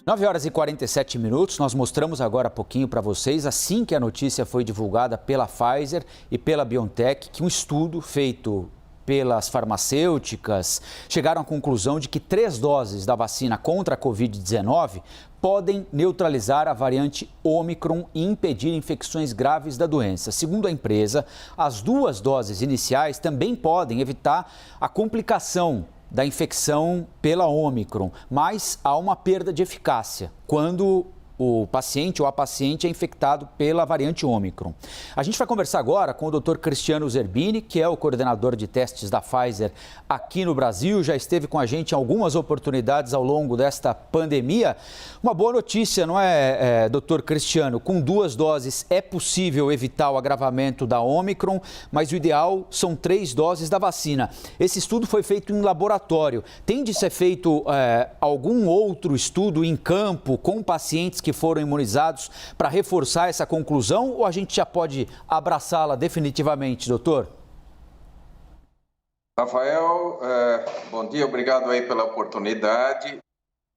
9h47, nós mostramos agora há pouquinho para vocês, assim que a notícia foi divulgada pela Pfizer e pela BioNTech, que um estudo feito pelas farmacêuticas chegaram à conclusão de que 3 doses da vacina contra a Covid-19 podem neutralizar a variante Ômicron e impedir infecções graves da doença. Segundo a empresa, as 2 doses iniciais também podem evitar a complicação da infecção pela Ômicron, mas há uma perda de eficácia quando o paciente ou a paciente é infectado pela variante Ômicron. A gente vai conversar agora com o Dr. Cristiano Zerbini, que é o coordenador de testes da Pfizer aqui no Brasil, já esteve com a gente em algumas oportunidades ao longo desta pandemia. Uma boa notícia, não é, Dr. Cristiano? Com 2 doses é possível evitar o agravamento da Ômicron, mas o ideal são 3 doses da vacina. Esse estudo foi feito em laboratório. Tem de ser feito algum outro estudo em campo com pacientes que foram imunizados para reforçar essa conclusão, ou a gente já pode abraçá-la definitivamente, doutor? Rafael, bom dia, obrigado aí pela oportunidade.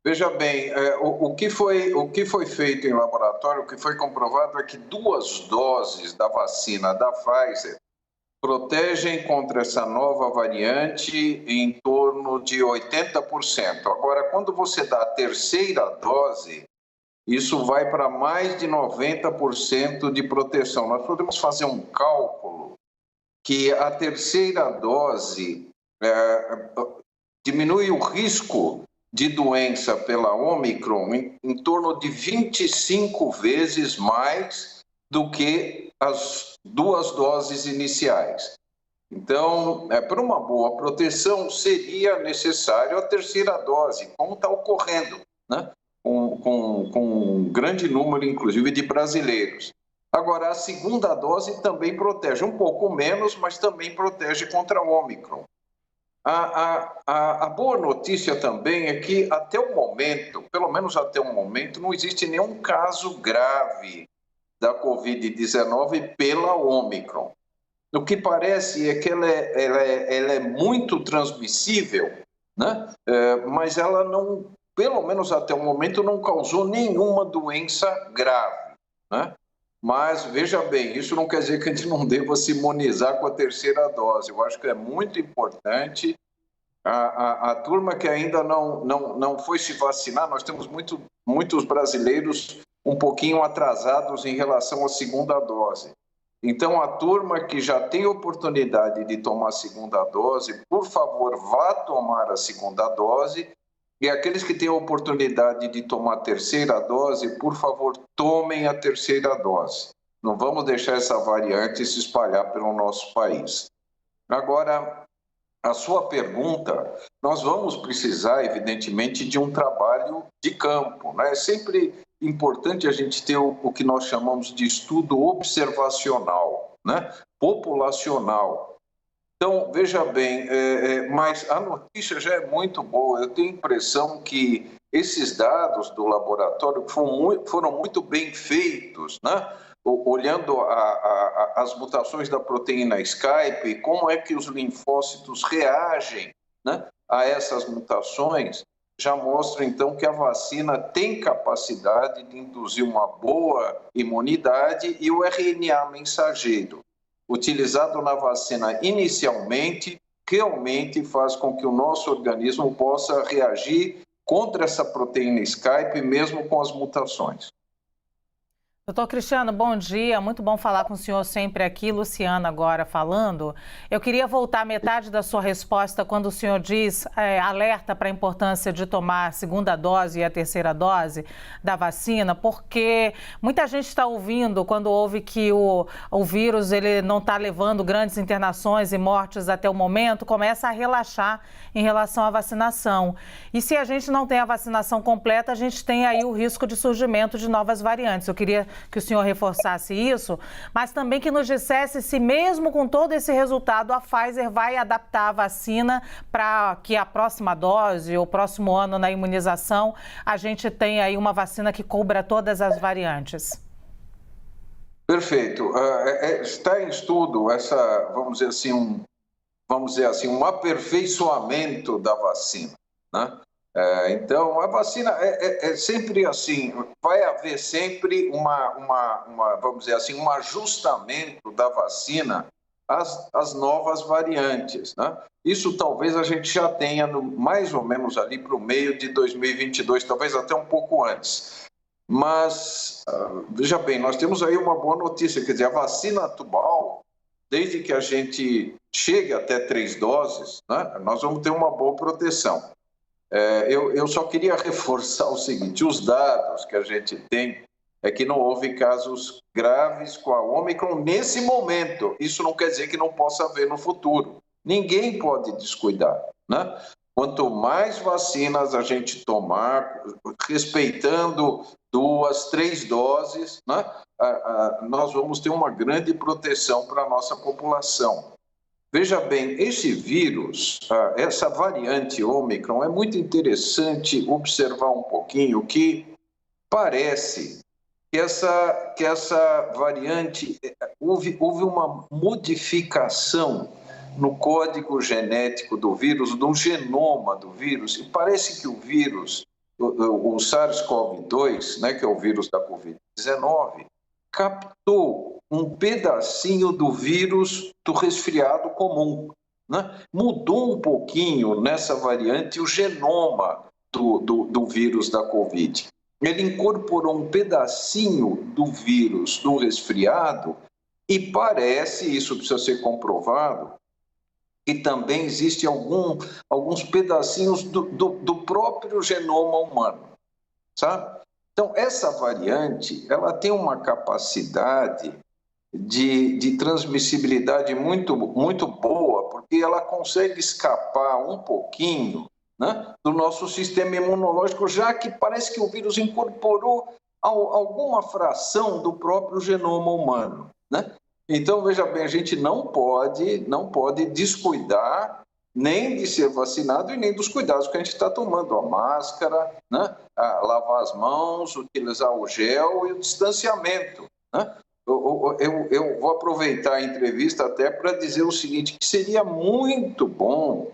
Veja bem, o que foi feito em laboratório, o que foi comprovado é que 2 doses da vacina da Pfizer protegem contra essa nova variante em torno de 80%. Agora, quando você dá a 3ª dose, isso vai para mais de 90% de proteção. Nós podemos fazer um cálculo que a 3ª dose diminui o risco de doença pela Ômicron em torno de 25 vezes mais do que as 2 doses iniciais. Então, para uma boa proteção, seria necessário a 3ª dose, como está ocorrendo, né? Com um grande número, inclusive, de brasileiros. Agora, a 2ª dose também protege, um pouco menos, mas também protege contra a Ômicron. A boa notícia também é que, até o momento, pelo menos até o momento, não existe nenhum caso grave da Covid-19 pela Ômicron. O que parece é que ela é muito transmissível, né? Mas ela não, pelo menos até o momento, não causou nenhuma doença grave, né? Mas, veja bem, isso não quer dizer que a gente não deva se imunizar com a 3ª dose. Eu acho que é muito importante. A turma que ainda não foi se vacinar, nós temos muitos brasileiros um pouquinho atrasados em relação à 2ª dose. Então, a turma que já tem oportunidade de tomar a 2ª dose, por favor, vá tomar a 2ª dose. E aqueles que têm a oportunidade de tomar a 3ª dose, por favor, tomem a 3ª dose. Não vamos deixar essa variante se espalhar pelo nosso país. Agora, a sua pergunta, nós vamos precisar, evidentemente, de um trabalho de campo, né? É sempre importante a gente ter o que nós chamamos de estudo observacional, né? Populacional. Então, veja bem, mas a notícia já é muito boa. Eu tenho a impressão que esses dados do laboratório foram muito bem feitos, né? Olhando as mutações da proteína Skype, como é que os linfócitos reagem, né, a essas mutações, já mostra então que a vacina tem capacidade de induzir uma boa imunidade e o RNA mensageiro, utilizado na vacina inicialmente, realmente faz com que o nosso organismo possa reagir contra essa proteína Skype, mesmo com as mutações. Doutor Cristiano, bom dia. Muito bom falar com o senhor sempre aqui. Luciana agora falando. Eu queria voltar à metade da sua resposta quando o senhor diz, alerta para a importância de tomar a 2ª dose e a 3ª dose da vacina, porque muita gente está ouvindo quando ouve que o vírus ele não está levando grandes internações e mortes até o momento, começa a relaxar em relação à vacinação. E se a gente não tem a vacinação completa, a gente tem aí o risco de surgimento de novas variantes. Eu queria que o senhor reforçasse isso, mas também que nos dissesse se mesmo com todo esse resultado, a Pfizer vai adaptar a vacina para que a próxima dose ou próximo ano na imunização, a gente tenha aí uma vacina que cubra todas as variantes. Perfeito. Está em estudo vamos dizer assim, um aperfeiçoamento da vacina, né? Então, a vacina é sempre assim, vai haver sempre vamos dizer assim, um ajustamento da vacina às novas variantes, né? Isso talvez a gente já tenha mais ou menos ali para o meio de 2022, talvez até um pouco antes. Mas, veja bem, nós temos aí uma boa notícia, quer dizer, a vacina Tubal, desde que a gente chegue até 3 doses, né, nós vamos ter uma boa proteção. Eu só queria reforçar o seguinte, os dados que a gente tem é que não houve casos graves com a Ômicron nesse momento. Isso não quer dizer que não possa haver no futuro. Ninguém pode descuidar, né? Quanto mais vacinas a gente tomar, respeitando 2, 3 doses, né, nós vamos ter uma grande proteção para a nossa população. Veja bem, esse vírus, essa variante Ômicron, é muito interessante observar um pouquinho que parece que essa variante, houve uma modificação no código genético do vírus, no genoma do vírus, e parece que o vírus, o SARS-CoV-2, né, que é o vírus da Covid-19, captou um pedacinho do vírus do resfriado comum, né? Mudou um pouquinho nessa variante o genoma do vírus da Covid. Ele incorporou um pedacinho do vírus do resfriado e parece, isso precisa ser comprovado, que também existe alguns pedacinhos do próprio genoma humano, sabe? Então, essa variante, ela tem uma capacidade de transmissibilidade muito, muito boa, porque ela consegue escapar um pouquinho, né, do nosso sistema imunológico, já que parece que o vírus incorporou alguma fração do próprio genoma humano, né? Então, veja bem, a gente não pode descuidar nem de ser vacinado e nem dos cuidados que a gente está tomando, a máscara, né? Lavar as mãos, utilizar o gel e o distanciamento, né? Eu vou aproveitar a entrevista até para dizer o seguinte, que seria muito bom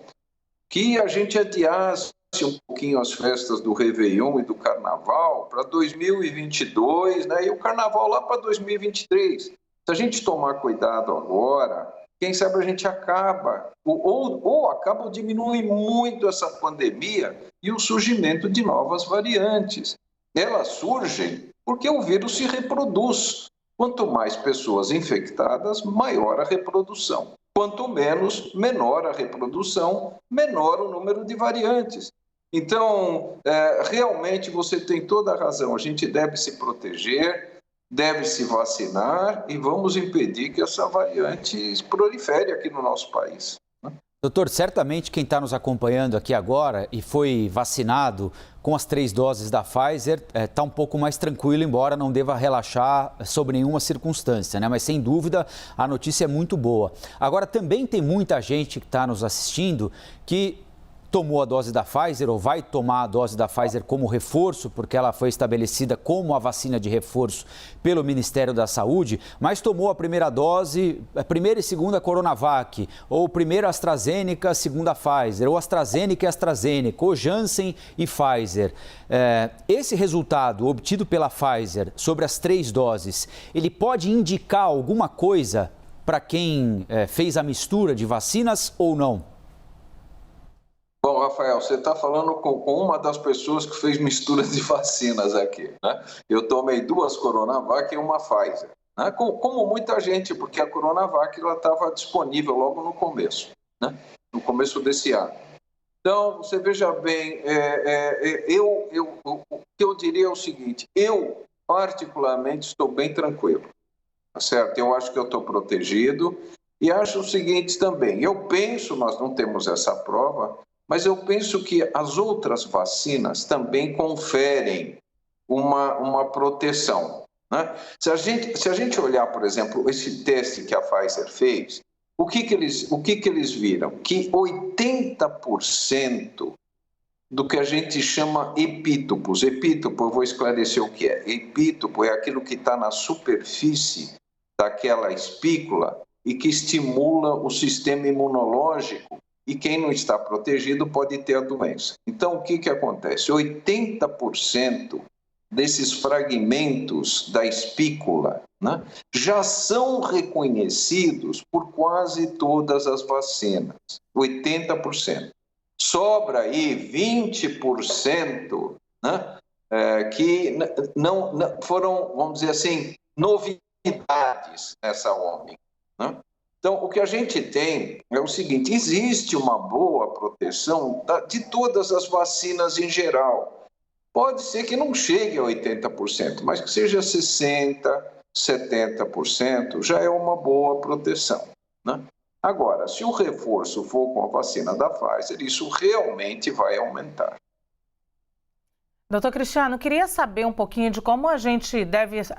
que a gente adiasse um pouquinho as festas do Réveillon e do Carnaval para 2022, né? E o Carnaval lá para 2023. Se a gente tomar cuidado agora, quem sabe a gente acaba, ou acaba ou diminui muito essa pandemia e o surgimento de novas variantes. Elas surgem porque o vírus se reproduz. Quanto mais pessoas infectadas, maior a reprodução. Quanto menos, menor a reprodução, menor o número de variantes. Então, realmente você tem toda a razão. A gente deve se proteger, deve se vacinar e vamos impedir que essa variante prolifere aqui no nosso país. Doutor, certamente quem está nos acompanhando aqui agora e foi vacinado com as 3 doses da Pfizer está um pouco mais tranquilo, embora não deva relaxar sob nenhuma circunstância, né? Mas sem dúvida a notícia é muito boa. Agora também tem muita gente que está nos assistindo que tomou a dose da Pfizer ou vai tomar a dose da Pfizer como reforço, porque ela foi estabelecida como a vacina de reforço pelo Ministério da Saúde, mas tomou a primeira dose, a primeira e segunda Coronavac, ou primeiro AstraZeneca, segunda Pfizer, ou AstraZeneca e AstraZeneca, ou Janssen e Pfizer. Esse resultado obtido pela Pfizer sobre as 3 doses, ele pode indicar alguma coisa para quem fez a mistura de vacinas ou não? Bom, Rafael, você está falando com uma das pessoas que fez mistura de vacinas aqui, né? Eu tomei 2 Coronavac e uma Pfizer, né? Como muita gente, porque a Coronavac estava disponível logo no começo, né? No começo desse ano. Então, você veja bem, o que eu diria é o seguinte, eu particularmente estou bem tranquilo, tá certo? Eu acho que eu estou protegido e acho o seguinte também, eu penso, nós não temos essa prova, mas eu penso que as outras vacinas também conferem uma proteção, né? Se a gente olhar, por exemplo, esse teste que a Pfizer fez, o que eles viram? Que 80% do que a gente chama epítopos, epítopo, eu vou esclarecer o que é. Epítopo é aquilo que está na superfície daquela espícula e que estimula o sistema imunológico e quem não está protegido pode ter a doença. Então, o que acontece? 80% desses fragmentos da espícula, né, já são reconhecidos por quase todas as vacinas, 80%. Sobra aí 20%, né, que não foram, vamos dizer assim, novidades nessa Ômicron, né? Então, o que a gente tem é o seguinte: existe uma boa proteção de todas as vacinas em geral. Pode ser que não chegue a 80%, mas que seja 60%, 70%, já é uma boa proteção, né? Agora, se o reforço for com a vacina da Pfizer, isso realmente vai aumentar. Doutor Cristiano, queria saber um pouquinho de como a gente deve se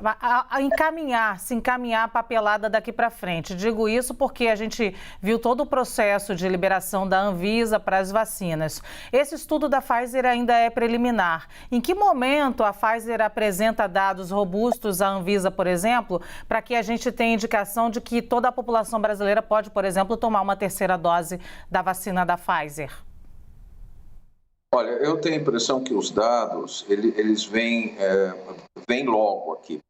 encaminhar a papelada daqui para frente. Digo isso porque a gente viu todo o processo de liberação da Anvisa para as vacinas. Esse estudo da Pfizer ainda é preliminar. Em que momento a Pfizer apresenta dados robustos à Anvisa, por exemplo, para que a gente tenha indicação de que toda a população brasileira pode, por exemplo, tomar uma terceira dose da vacina da Pfizer? Olha, eu tenho a impressão que os dados, eles vêm logo aqui.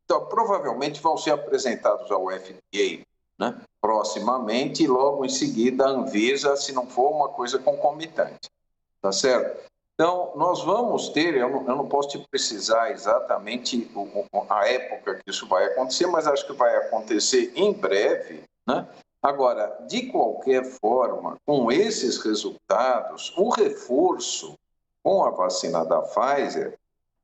Então, provavelmente vão ser apresentados ao FDA, né, proximamente, e logo em seguida a Anvisa, se não for uma coisa concomitante, tá certo? Então, nós vamos ter, eu não posso te precisar exatamente a época que isso vai acontecer, mas acho que vai acontecer em breve, né? Agora, de qualquer forma, com esses resultados, o reforço com a vacina da Pfizer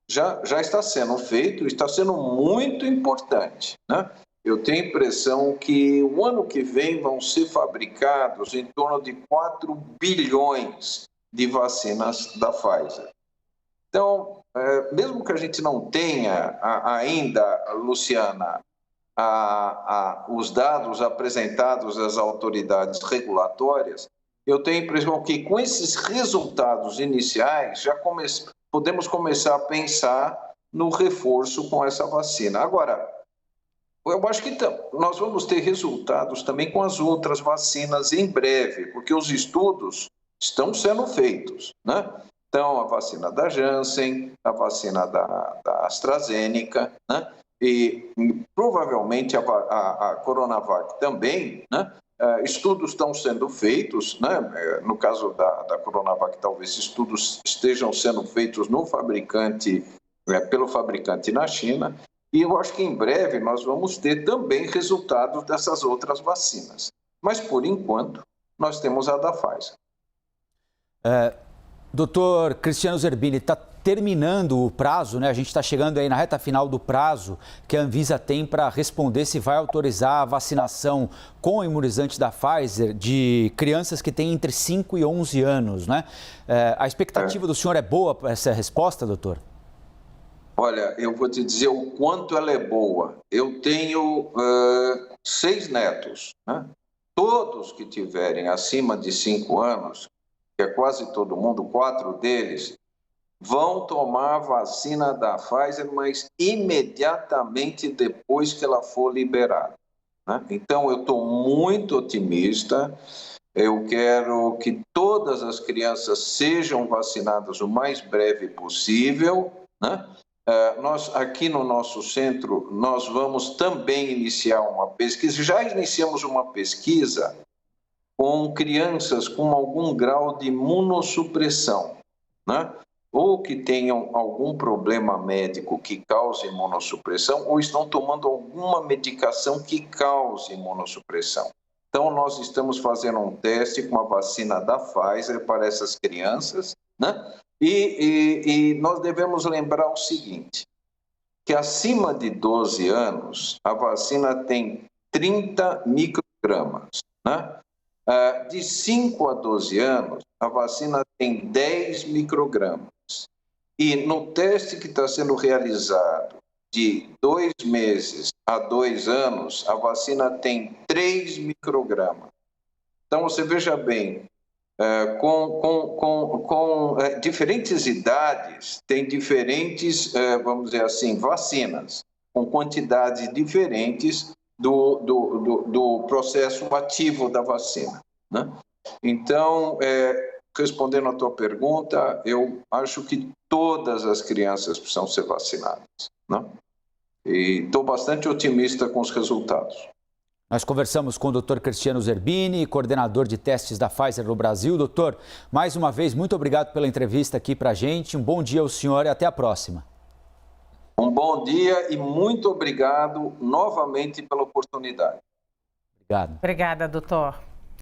já está sendo feito, está sendo muito importante, né? Eu tenho a impressão que o ano que vem vão ser fabricados em torno de 4 bilhões de vacinas da Pfizer. Então, mesmo que a gente não tenha ainda, Luciana, os dados apresentados às autoridades regulatórias, eu tenho a impressão que com esses resultados iniciais já podemos começar a pensar no reforço com essa vacina. Agora, eu acho que nós vamos ter resultados também com as outras vacinas em breve, porque os estudos estão sendo feitos, né? Então, a vacina da Janssen, a vacina da AstraZeneca, né? E provavelmente a Coronavac também, né? Estudos estão sendo feitos, né? No caso da Coronavac, talvez estudos estejam sendo feitos no fabricante, pelo fabricante na China, e eu acho que em breve nós vamos ter também resultados dessas outras vacinas. Mas, por enquanto, nós temos a da Pfizer. Doutor Cristiano Zerbini, está terminando o prazo, né? A gente está chegando aí na reta final do prazo que a Anvisa tem para responder se vai autorizar a vacinação com o imunizante da Pfizer de crianças que têm entre 5 e 11 anos, né? A expectativa do senhor é boa para essa resposta, doutor? Olha, eu vou te dizer o quanto ela é boa. Eu tenho 6 netos, né? Todos que tiverem acima de 5 anos, que é quase todo mundo, 4 deles, vão tomar a vacina da Pfizer, mas imediatamente depois que ela for liberada, né? Então, eu estou muito otimista. Eu quero que todas as crianças sejam vacinadas o mais breve possível, né? Nós, aqui no nosso centro, nós vamos também iniciar uma pesquisa. Já iniciamos uma pesquisa com crianças com algum grau de imunossupressão, né? Ou que tenham algum problema médico que cause imunossupressão, ou estão tomando alguma medicação que cause imunossupressão. Então, nós estamos fazendo um teste com a vacina da Pfizer para essas crianças, né? E nós devemos lembrar o seguinte, que acima de 12 anos, a vacina tem 30 microgramas, né? De 5 a 12 anos, a vacina tem 10 microgramas. E no teste que está sendo realizado de 2 meses a 2 anos, a vacina tem 3 microgramas. Então, você veja bem, com diferentes idades, tem diferentes, vamos dizer assim, vacinas, com quantidades diferentes do processo ativo da vacina, né? Então, respondendo à tua pergunta, eu acho que todas as crianças precisam ser vacinadas, né? E estou bastante otimista com os resultados. Nós conversamos com o Dr. Cristiano Zerbini, coordenador de testes da Pfizer no Brasil. Doutor, mais uma vez, muito obrigado pela entrevista aqui para a gente. Um bom dia ao senhor e até a próxima. Um bom dia e muito obrigado novamente pela oportunidade. Obrigado. Obrigada, doutor.